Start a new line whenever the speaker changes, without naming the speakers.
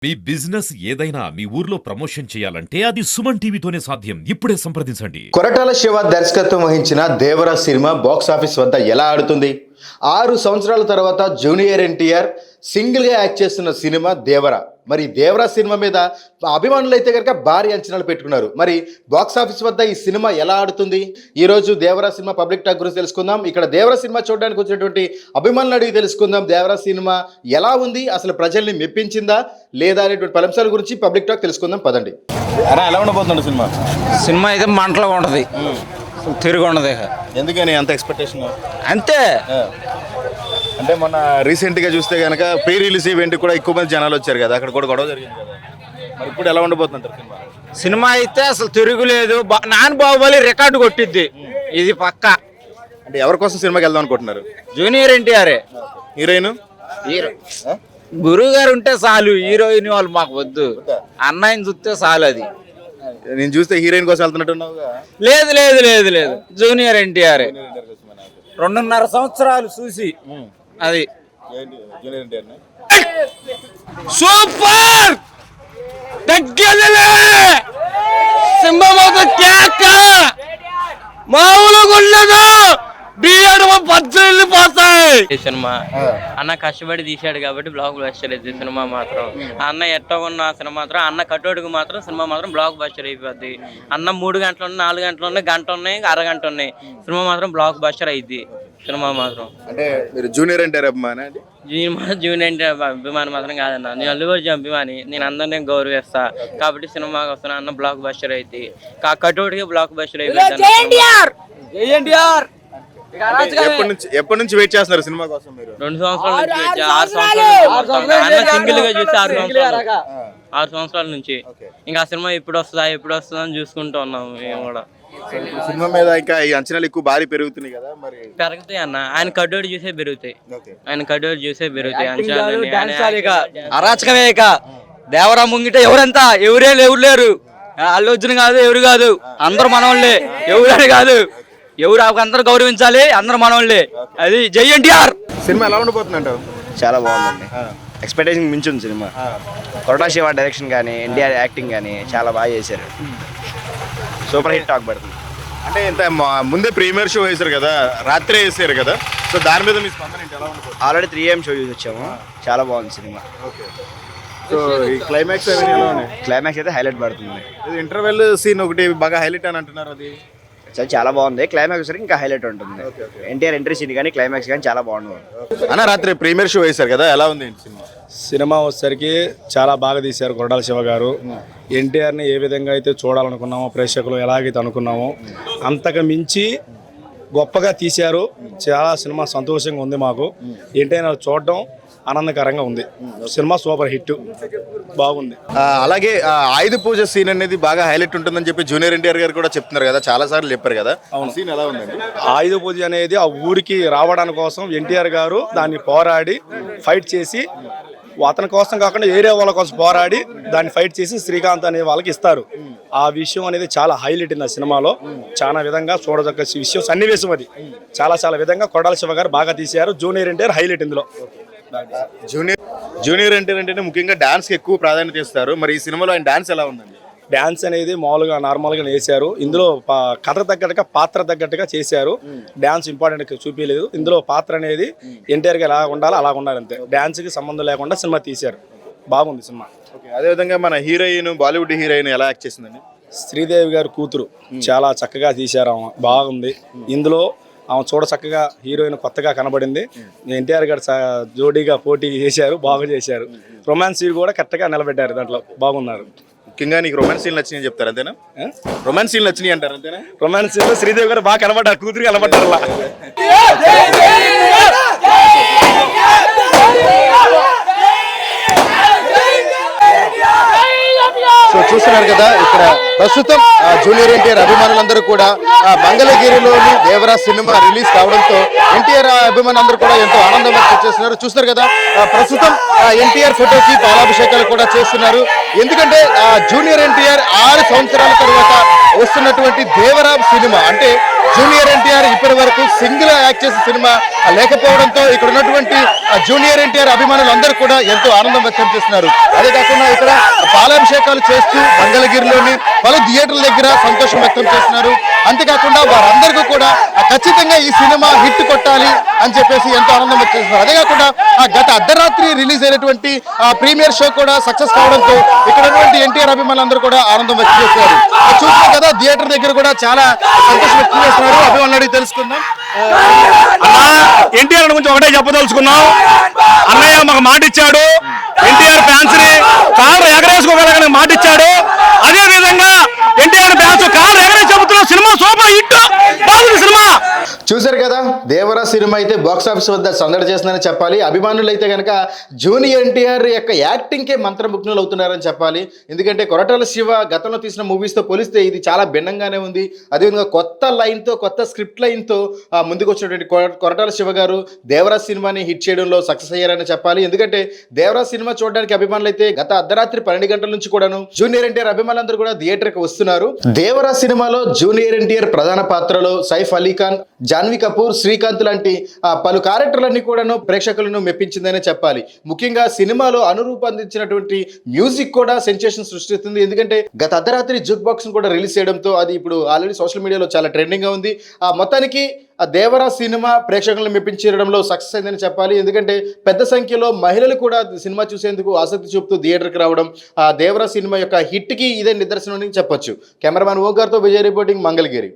మీ business ఏదైనా మీ ఊర్లో promotion చేయాలంటే అది సుమన్ టీవీతోనే సాధ్యం. ఇప్పుడే సంప్రదించండి.
కొరటాల శివ దర్శకత్వం వహించిన దేవరా సినిమా బాక్స్ ఆఫీస్ వద్ద ఎలా ఆడుతుంది? 6 సంవత్సరాల తర్వాత జూనియర్ ఎన్టీఆర్ సింగిల్గా యాక్ట్ చేస్తున్న సినిమా దేవరా. మరి దేవరా సినిమా మీద అభిమానులు అయితే కనుక భారీ అంచనాలు పెట్టుకున్నారు. మరి బాక్స్ ఆఫీస్ వద్ద ఈ సినిమా ఎలా ఆడుతుంది? ఈరోజు దేవరా సినిమా పబ్లిక్ టాక్ గురించి తెలుసుకుందాం. ఇక్కడ దేవరా సినిమా చూడడానికి వచ్చినటువంటి అభిమానులు అడిగి తెలుసుకుందాం. దేవరా సినిమా ఎలా ఉంది, అసలు ప్రజల్ని మెప్పించిందా లేదా అనేటువంటి పలు అంశాల గురించి పబ్లిక్ టాక్ తెలుసుకుందాం. పదండి. ఎలా ఉండబోతుంది సినిమా?
సినిమా అయితే మంటలో ఉంటుంది, తిరిగి ఉండదు.
ఎందుకని అంత ఎక్స్పెక్టేషన్?
అంతే.
అంటే మొన్న రీసెంట్గా చూస్తే కనుక ప్రీ రిలీజ్ ఈవెంట్ కూడా ఎక్కువ మంది జనాలు వచ్చారు కదా, అక్కడ కూడా గొడవ జరిగింది కదా. మరి ఇప్పుడు ఎలా ఉండబోతుంటారు సినిమా?
సినిమా అయితే అసలు తిరుగులేదు. నాన్ బాహుబలి రికార్డు కొట్టిద్ది, ఇది పక్క.
అంటే ఎవరి కోసం సినిమాకి వెళ్దాం అనుకుంటున్నారు?
Junior NTR
heroine.
గురువు గారు ఉంటే చాలు, హీరోయిన్ వాళ్ళు మాకు వద్దు. అన్నయ్యని చూస్తే చాలు. అది
నేను చూస్తే హీరోయిన్ కోసం వెళ్తున్నట్టున్నావు.
లేదు లేదు లేదు లేదు, జూనియర్ ఎన్టీఆర్ 2.5 సంవత్సరాలు చూసి అది సూపర్ తగ్గలే. సింహమౌత కేక మామూలుగా ఉండదు.
సినిమా అన్న కష్టపడి తీశాడు కాబట్టి బ్లాక్ బస్టర్ అయితే సినిమా మాత్రం. అన్న ఎట్టో ఉన్న సినిమా మాత్రం, అన్న కట్టోడికి మాత్రం సినిమా మాత్రం బ్లాక్ బస్టర్ అయిపోద్ది. అన్న 3 గంటలు ఉన్నాయి, 4 గంటలు ఉన్నాయి, గంట ఉన్నాయి, అరగంట ఉన్నాయి, సినిమా మాత్రం బ్లాక్ బస్టర్ అయింది సినిమా మాత్రం.
అంటే మీరు జూనియర్ ఎన్టీఆర్ అభిమాని?
జూనియర్ ఎన్టీఆర్ అభిమాని మాత్రం కాదన్న, నేను అల్లు అర్జున్ అభిమాని. నేను అందరినీ గౌరవిస్తా కాబట్టి సినిమాకి వస్తున్నా. అన్న బ్లాక్ బస్టర్ అయితే కట్టోడికి బ్లాక్ బస్టర్ అయిపోయింది.
ఎప్పటి నుంచి వెయిట్ చేస్తున్నారు సినిమా కోసం మీరు?
2 సంవత్సరాల నుంచి, 6 సంవత్సరాలు సింగిల్ గా చూసి 6 సంవత్సరాల నుంచి. ఇంకా సినిమా ఎప్పుడు వస్తుందా అని చూసుకుంటూ ఉన్నాం మేము కూడా.
సినిమా మీద ఇంకా ఈ అంచనాలు ఎక్కువ భారీ పెరుగుతున్నాయి కదా, మరి
పెరుగుతాయి అన్న. ఆయన కడ్డోడు చూసే పెరుగుతాయి, అంచనాలు.
అరాచకమే. ఇక దేవరా ముంగిట ఎవరంతా ఎవరు లేరు. అల్లు అర్జున్ కాదు, ఎవరు కాదు, అందరూ మనోళ్ళే. ఎవరని కాదు, ఎవరు అందరూ గౌరవించాలి, అందరూ మనోళ్ళే. అది జై ఎన్టీఆర్.
సినిమా ఎలా ఉండబోతుంది?
చాలా బాగుందండి, ఎక్స్పెక్టేషన్ మించింది సినిమా. కొరటాల శివ డైరెక్షన్ కానీ ఎన్టీఆర్ యాక్టింగ్ కానీ చాలా బాగా చేశారు. సూపర్ హిట్ టాక్ పడుతుంది.
అంటే ఇంత ముందే ప్రీమియర్ షో వేశారు కదా, రాత్రే వేసారు కదా, సో దాని మీద మీ స్పందన ఎలా ఉండబోతుంది?
ఆల్రెడీ 3am షో చూసి వచ్చాము, చాలా బాగుంది సినిమా.
సో ఈ క్లైమాక్స్
అయితే హైలైట్ పడుతుంది.
ఇంటర్వెల్ సీన్ ఒకటి బాగా హైలైట్ అని అంటున్నారు, అది
చాలా బాగుంది. క్లైమాక్స్ ఇంకా హైలైట్ ఉంటుంది. ఎన్టీఆర్ ఎంట్రీ సీన్ కానీ క్లైమాక్స్ కానీ చాలా బాగుంది.
అన్న రాత్రి ప్రీమియర్ షో వేశారు కదా, ఎలా ఉంది సినిమా?
సినిమా వచ్చేసరికి చాలా బాగా తీశారు కొరటాల శివ గారు. ఎన్టీఆర్ని ఏ విధంగా అయితే చూడాలనుకున్నామో, ప్రేక్షకులు ఎలాగైతే అనుకున్నామో అంతకు మించి గొప్పగా తీశారు. చాలా సినిమా సంతోషంగా ఉంది మాకు. ఎన్టీఆర్ చూడడం ఆనందకరంగా ఉంది. సినిమా సూపర్ హిట్, బాగుంది.
అలాగే ఆయుధ పూజ సీన్ అనేది బాగా హైలైట్ ఉంటుందని చెప్పి జూనియర్ ఎన్టీఆర్ గారు కూడా చెప్తున్నారు కదా, చాలా సార్లు చెప్పారు కదా. అవును, సీన్ ఎలా ఉందండి?
ఆయుధ పూజ అనేది ఆ ఊరికి రావడానికి కోసం ఎన్టీఆర్ గారు దాన్ని పోరాడి ఫైట్ చేసి, అతని కోసం కాకుండా ఏరియా వాళ్ళ కోసం పోరాడి దాన్ని ఫైట్ చేసి శ్రీకాంత్ అనే వాళ్ళకి ఇస్తారు. ఆ విషయం అనేది చాలా హైలైట్ ఆ సినిమాలో. చాలా విధంగా చూడదగ్గ విషయం, సన్నివేశం అది. చాలా విధంగా కొరటాల శివ గారు బాగా తీశారు. జూనియర్ ఎన్టీఆర్ హైలైట్ ఇందులో.
జూనియర్ ఎన్టీఆర్ అంటే ముఖ్యంగా డాన్స్ కి ఎక్కువ ప్రాధాన్యత ఇస్తారు. మరి ఈ సినిమాలో ఆయన డాన్స్ ఎలా ఉందండి?
డాన్స్ అనేది మామూలుగా నార్మల్గా వేశారు. ఇందులో కథ తగ్గట్టుగా, పాత్ర తగ్గట్టుగా చేశారు. డాన్స్ ఇంపార్టెంట్ చూపించలేదు. ఇందులో పాత్ర అనేది ఎన్టీఆర్గా ఎలా ఉండాలో అలా ఉండాలి, అంతే. డాన్స్కి సంబంధం లేకుండా సినిమా తీశారు. బాగుంది సినిమా.
అదేవిధంగా మన హీరోయిన్, బాలీవుడ్ హీరోయిన్ ఎలా యాక్ట్ చేసిందండి?
శ్రీదేవి గారు కూతురు చాలా చక్కగా తీశారు. ఆమె బాగుంది. ఇందులో ఆమె చూడ చక్కగా హీరోయిన్ కొత్తగా కనబడింది. ఎన్టీఆర్ గారు జోడీగా పోటీ చేశారు, బాగా చేశారు. రొమాన్స్ సీన్ కూడా కరెక్ట్గా నిలబెట్టారు, దాంట్లో బాగున్నారు.
ముఖ్యంగా నీకు రొమాన్స్ సీన్ నచ్చినాయి చెప్తారు, అంతేనా? రొమాన్స్ సీన్ నచ్చినాయి అంటారు, అంతేనా?
రొమాన్స్ సీన్ శ్రీదేవి గారు బాగా కనబడ్డారు, కూతురు కనబడ్డారు.
సో చూస్తున్నారు కదా, ఇక్కడ ప్రస్తుతం జూనియర్ ఎన్టీఆర్ అభిమానులందరూ కూడా మంగళగిరిలోని దేవరా సినిమా రిలీజ్ కావడంతో ఎన్టీఆర్ అభిమానులందరూ కూడా ఎంతో ఆనందం వ్యక్తం చేస్తున్నారు. చూస్తున్నారు కదా, ప్రస్తుతం ఎన్టీఆర్ ఫోటోకి పాలాభిషేకాలు కూడా చేస్తున్నారు. ఎందుకంటే జూనియర్ ఎన్టీఆర్ 6 సంవత్సరాల తర్వాత వస్తున్నటువంటి దేవరా సినిమా అంటే జూనియర్ ఎన్టీఆర్ ఇప్పటి వరకు సింగిల్ యాక్ట్ చేసిన సినిమా లేకపోవడంతో ఇక్కడ ఉన్నటువంటి జూనియర్ ఎన్టీఆర్ అభిమానులు అందరూ కూడా ఎంతో ఆనందం వ్యక్తం చేస్తున్నారు. అదే కాకుండా ఇక్కడ పాలాభిషేకాలు చేస్తూ మంగళగిరిలోని పలు థియేటర్ల దగ్గర సంతోషం వ్యక్తం చేస్తున్నారు. అంతేకాకుండా వారందరికీ కూడా ఖచ్చితంగా ఈ సినిమా హిట్ కొట్టాలి అని చెప్పేసి ఎంతో ఆనందం వ్యక్తం చేస్తున్నారు. అదే కాకుండా గత అర్ధరాత్రి రిలీజ్ అయినటువంటి ప్రీమియర్ షో కూడా సక్సెస్ కావడంతో ఇక్కడ ఉన్నటువంటి ఎన్టీఆర్ అభిమానులందరూ కూడా ఆనందం వ్యక్తం చేస్తున్నారు. చూస్తున్నారు కదా థియేటర్ దగ్గర కూడా చాలా సంతోషం వ్యక్తం చేస్తున్నారు. అభిమానులు అడిగి తెలుసుకుందాం.
ఎన్టీఆర్ గురించి ఒకటే చెప్పదలుచుకున్నాం. అన్నయ్య మాకు మాట ఇచ్చాడు, ఎన్టీఆర్ ఫ్యాన్స్ ని కాళ్ళు ఎగరేసుకోగలగని మాట ఇచ్చాడు. అదే విధంగా ఎన్టీఆర్ ఫ్యాన్స్ కాళ్ళు ఎగరేసి చెబుతున్న సినిమా సూపర్ హిట్ బాగుంది సినిమా.
చూశారు కదా దేవరా సినిమా అయితే బాక్స్ ఆఫీస్ వద్ద సందడి చేస్తుందని చెప్పాలి. అభిమానులు అయితే కనుక జూనియర్ ఎన్టీఆర్ యొక్క యాక్టింగ్కే మంత్రముగ్నులు అవుతున్నారని చెప్పాలి. ఎందుకంటే కొరటాల శివ గతంలో తీసిన మూవీస్తో పోలిస్తే ఇది చాలా భిన్నంగానే ఉంది. అదేవిధంగా కొత్త లైన్తో కొత్త స్క్రిప్ట్ లైన్తో ముందుకు వచ్చినటువంటి కొరటాల శివ గారు దేవరా సినిమాని హిట్ చేయడంలో సక్సెస్ అయ్యారని చెప్పాలి. ఎందుకంటే దేవరా సినిమా చూడడానికి అభిమానులు అయితే గత అర్ధరాత్రి 12 గంటల నుంచి కూడాను జూనియర్ ఎన్టీఆర్ అభిమానులందరూ కూడా థియేటర్కి వస్తున్నారు. దేవరా సినిమాలో జూనియర్ ఎన్టీఆర్ ప్రధాన పాత్రలో సైఫ్ అలీ ఖాన్, జాన్వీ కపూర్, శ్రీకాంత్ లాంటి పలు క్యారెక్టర్లన్నీ కూడాను ప్రేక్షకులను మెప్పించిందనే చెప్పాలి. ముఖ్యంగా సినిమాలో అనురూపొందించినటువంటి మ్యూజిక్ కూడా సెన్సేషన్ సృష్టిస్తుంది. ఎందుకంటే గత అర్ధరాత్రి జూక్ బాక్స్ కూడా రిలీజ్ చేయడంతో అది ఇప్పుడు ఆల్రెడీ సోషల్ మీడియాలో చాలా ట్రెండింగ్ గా ఉంది. మొత్తానికి ఆ దేవరా సినిమా ప్రేక్షకులను మెప్పించడంలో సక్సెస్ అయిందని చెప్పాలి. ఎందుకంటే పెద్ద సంఖ్యలో మహిళలు కూడా సినిమా చూసేందుకు ఆసక్తి చూపుతూ థియేటర్కి రావడం ఆ దేవరా సినిమా యొక్క హిట్కి ఇదే నిదర్శనం అని చెప్పొచ్చు. కెమెరామ్యాన్ ఓంకార్తో విజయ్ రిపోర్టింగ్, మంగళగిరి.